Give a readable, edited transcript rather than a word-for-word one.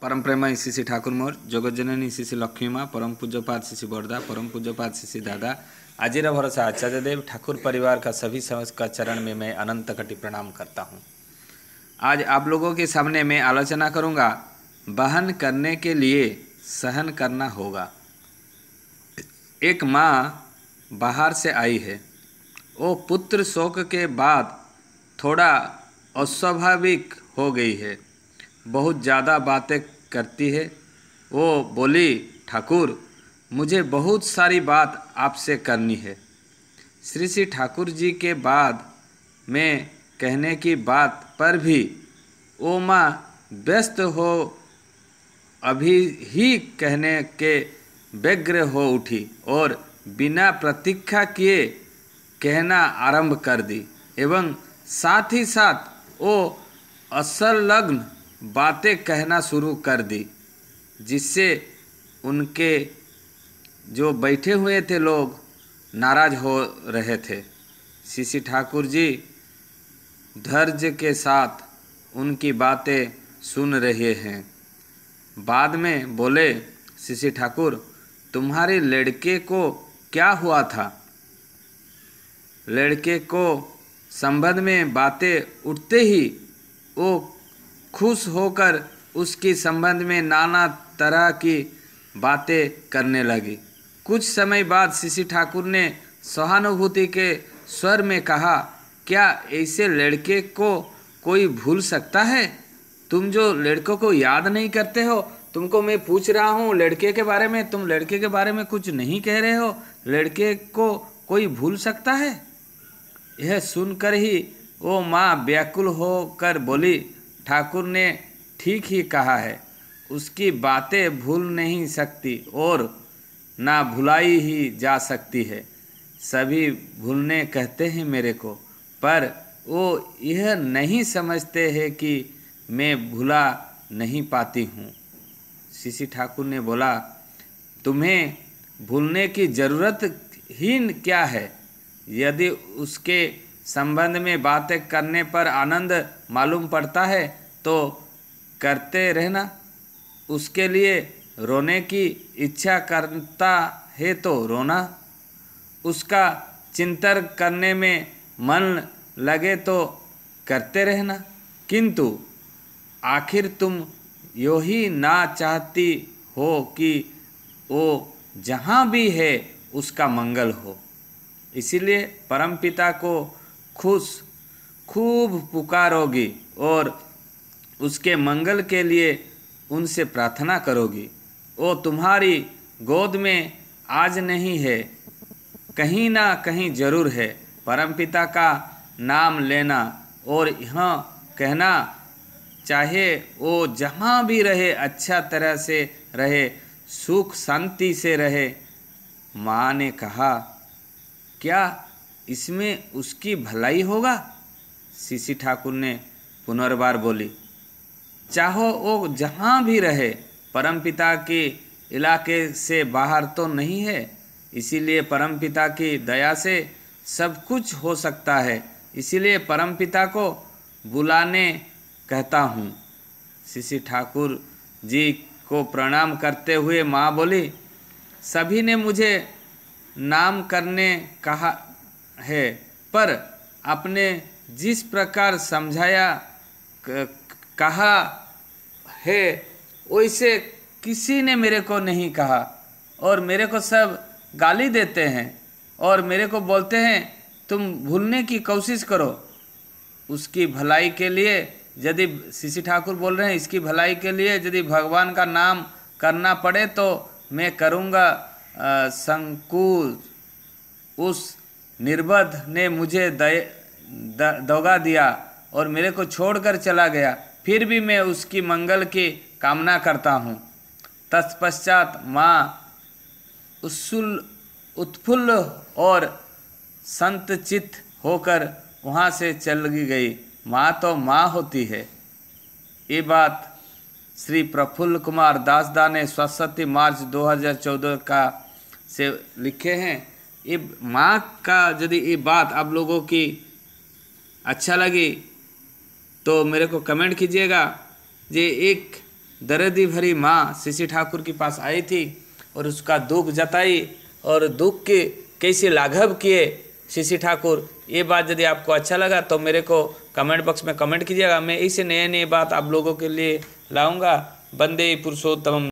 परम प्रेम श्री ठाकुर मोर जगज्जननी श्री लक्ष्मी माँ परम पूज्यपाद श्री बरदा परम पूज्यपाद श्री दादा आजिर भरोसा आचार्य देव ठाकुर परिवार का सभी समस्त का चरण में मैं अनंत कटी प्रणाम करता हूँ। आज आप लोगों के सामने मैं आलोचना करूँगा, बहन करने के लिए सहन करना होगा। एक माँ बाहर से आई है। वो पुत्र शोक के बाद थोड़ा अस्वाभाविक हो गई है, बहुत ज़्यादा बातें करती है। वो बोली, ठाकुर मुझे बहुत सारी बात आपसे करनी है। श्री ठाकुर जी के बाद में कहने की बात पर भी वो माँ व्यस्त हो अभी ही कहने के व्यग्र हो उठी और बिना प्रतीक्षा किए कहना आरंभ कर दी एवं साथ ही साथ वो असंलग्न बातें कहना शुरू कर दी, जिससे उनके जो बैठे हुए थे लोग नाराज हो रहे थे। श्री ठाकुर जी धैर्य के साथ उनकी बातें सुन रहे हैं। बाद में बोले, श्री ठाकुर तुम्हारे लड़के को क्या हुआ था? लड़के को संबंध में बातें उठते ही वो खुश होकर उसके संबंध में नाना तरह की बातें करने लगी। कुछ समय बाद श्री ठाकुर ने सहानुभूति के स्वर में कहा, क्या ऐसे लड़के को कोई भूल सकता है? तुम जो लड़कों को याद नहीं करते हो, तुमको मैं पूछ रहा हूँ लड़के के बारे में, तुम लड़के के बारे में कुछ नहीं कह रहे हो। लड़के को कोई भूल सकता है? यह सुनकर ही वो माँ व्याकुल होकर बोली, ठाकुर ने ठीक ही कहा है, उसकी बातें भूल नहीं सकती और ना भुलाई ही जा सकती है। सभी भूलने कहते हैं मेरे को, पर वो यह नहीं समझते हैं कि मैं भुला नहीं पाती हूँ। श्री ठाकुर ने बोला, तुम्हें भूलने की ज़रूरत ही क्या है? यदि उसके संबंध में बातें करने पर आनंद मालूम पड़ता है तो करते रहना। उसके लिए रोने की इच्छा करता है तो रोना। उसका चिंतन करने में मन लगे तो करते रहना। किंतु आखिर तुम यो ही ना चाहती हो कि वो जहाँ भी है उसका मंगल हो। इसीलिए परमपिता को खूब पुकारोगी और उसके मंगल के लिए उनसे प्रार्थना करोगी। वो तुम्हारी गोद में आज नहीं है, कहीं ना कहीं जरूर है। परमपिता का नाम लेना और यहाँ कहना, चाहे वो जहाँ भी रहे अच्छा तरह से रहे, सुख शांति से रहे। माँ ने कहा, क्या इसमें उसकी भलाई होगा? श्री ठाकुर ने पुनर्बार बोली, चाहो वो जहाँ भी रहे, परमपिता के इलाके से बाहर तो नहीं है। इसीलिए परमपिता की दया से सब कुछ हो सकता है। इसीलिए परमपिता को बुलाने कहता हूँ। श्री ठाकुर जी को प्रणाम करते हुए माँ बोली, सभी ने मुझे नाम करने कहा है, पर आपने जिस प्रकार समझाया कहा है वैसे किसी ने मेरे को नहीं कहा, और मेरे को सब गाली देते हैं और मेरे को बोलते हैं तुम भूलने की कोशिश करो। उसकी भलाई के लिए यदि श्री ठाकुर बोल रहे हैं, इसकी भलाई के लिए यदि भगवान का नाम करना पड़े तो मैं करूँगा। संकुल उस निर्बध ने मुझे दगा दिया और मेरे को छोड़कर चला गया, फिर भी मैं उसकी मंगल की कामना करता हूँ। तत्पश्चात माँ उत्फुल्ल और संतचित होकर वहाँ से चल गई। माँ तो माँ होती है। ये बात श्री प्रफुल्ल कुमार दासदा ने 27 मार्च 2014 का से लिखे हैं। ये माँ का यदि ये बात आप लोगों की अच्छा लगी तो मेरे को कमेंट कीजिएगा। ये एक दर्दी भरी माँ शिशि ठाकुर के पास आई थी और उसका दुख जताई और दुख के कैसे लाघव किए शिशि ठाकुर। ये बात यदि आपको अच्छा लगा तो मेरे को कमेंट बॉक्स में कमेंट कीजिएगा। मैं ऐसे नए नए बात आप लोगों के लिए लाऊंगा। वंदे पुरुषोत्तम।